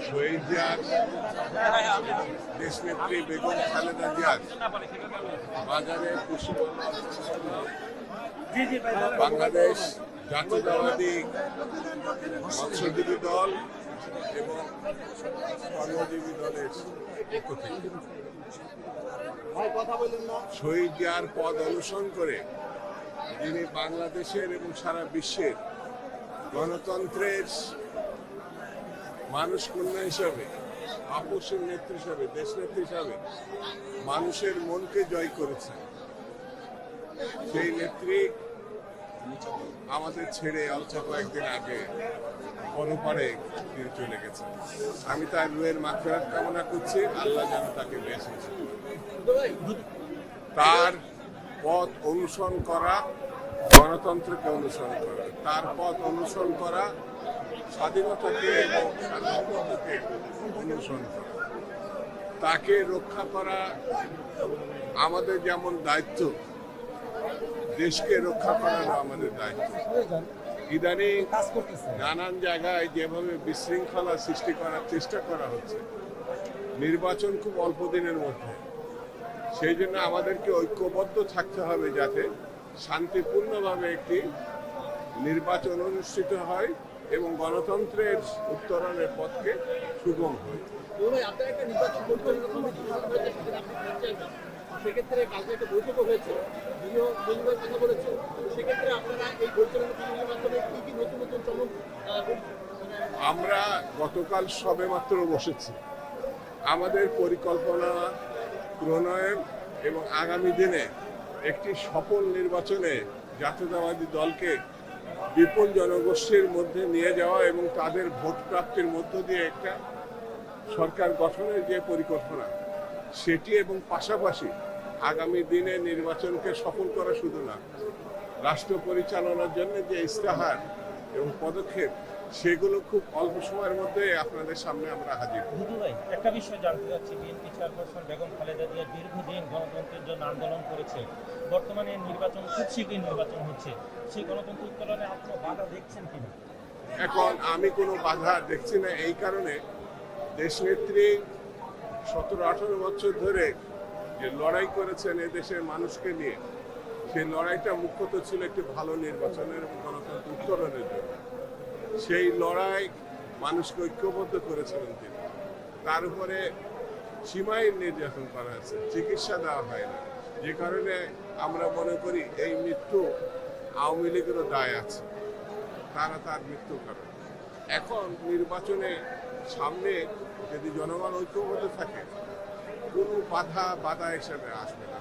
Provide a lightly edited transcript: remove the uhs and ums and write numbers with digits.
শহীদ জিয়ার দেশনেত্রী বেগম খালেদা জিয়ার বাজারে বাংলাদেশ জাতীয়তাবাদী মৎস্যজীবী দল এবং কর্মজীবী দলের পক্ষ থেকে শহীদ জিয়ার পদ অনুসরণ করে যিনি বাংলাদেশের এবং সারা বিশ্বের গণতন্ত্রের মানুষ কন্যা হিসাবে, আপসের নেত্রী হিসাবে, দেশনেত্রী হিসাবে মানুষের মনকে জয় করেছেন, সেই নেত্রী আমাদের ছেড়ে অল্প কয়েকদিন আগে পরপারে তিনি চলে গেছেন। আমি তার রুহের মাগফিরাত কামনা করছি, আল্লাহ যেন তাকে বেঁচে তার পথ অনুসরণ করা, গণতন্ত্রকে অনুসরণ করা, তার পথ অনুসরণ করা, স্বাধীনতাকে এবং সার্বভৌমত্বকে অনুসরণ করা, তাকে রক্ষা করা আমাদের যেমন দায়িত্ব, দেশকে রক্ষা করারও আমাদের দায়িত্ব। ইদানিং নানান জায়গায় যেভাবে বিশৃঙ্খলা সৃষ্টি করার চেষ্টা করা হচ্ছে, নির্বাচন খুব অল্প দিনের মধ্যে, সেই জন্য আমাদেরকে ঐক্যবদ্ধ থাকতে হবে যাতে শান্তিপূর্ণভাবে একটি নির্বাচন অনুষ্ঠিত হয় এবং গণতন্ত্রের উত্তরণের পথকে সুগম হয়। সেক্ষেত্রে কালকে একটা বৈঠকও হয়েছে, কথা বলেছে, সেক্ষেত্রে আপনারা এই পরিচালনার মাধ্যমে কি কি নতুন নতুন চমক? আমরা গতকাল সবেমাত্র বসেছি, আমাদের পরিকল্পনা প্রণয়ন এবং আগামী দিনে একটি সফল নির্বাচনে জাতীয়তাবাদী দলকে বিপুল জনগোষ্ঠীর মধ্যে নিয়ে যাওয়া এবং তাদের ভোট প্রাপ্তির মধ্য দিয়ে একটা সরকার গঠনের যে পরিকল্পনা সেটি, এবং পাশাপাশি আগামী দিনে নির্বাচনকে সফল করা শুধু না, রাষ্ট্র পরিচালনার জন্য যে ইস্তেহার এবং পদক্ষেপ সেগুলো খুব অল্প সময়ের মধ্যে আপনাদের সামনে আমরা হাজির। একটা বিষয় জানতে চাচ্ছি, বিএনপি চেয়ারপারসন বেগম খালেদা জিয়া দীর্ঘদিন গণতন্ত্রের জন্য আন্দোলন করেছে, বর্তমানে নির্বাচন খুব শীঘ্রই নির্বাচন হচ্ছে, সেই গণতন্ত্র উত্তরণে আপনি বাধা দেখছেন কিনা? এখন আমি কোনো বাধা দেখছি না, এই কারণে দেশনেত্রী 17-18 বছর ধরে যে লড়াই করেছেন এদেশের মানুষকে নিয়ে, সেই লড়াইটা মুখ্যত ছিল একটি ভালো নির্বাচনের এবং গণতন্ত্র উত্তরণের জন্য। সেই লড়াই মানুষকে ঐক্যবদ্ধ করেছিলেন তিনি। তার উপরে সীমাহীন নির্যাতন করা হয়েছে, চিকিৎসা দেওয়া হয় না, যে কারণে আমরা মনে করি এই মৃত্যু আওয়ামী লীগেরও দায় আছে, তারা তার মৃত্যু কারণ। এখন নির্বাচনে সামনে যদি জনগণ ঐক্যবদ্ধ থাকে, কোনো বাধা হিসেবে আসবে না।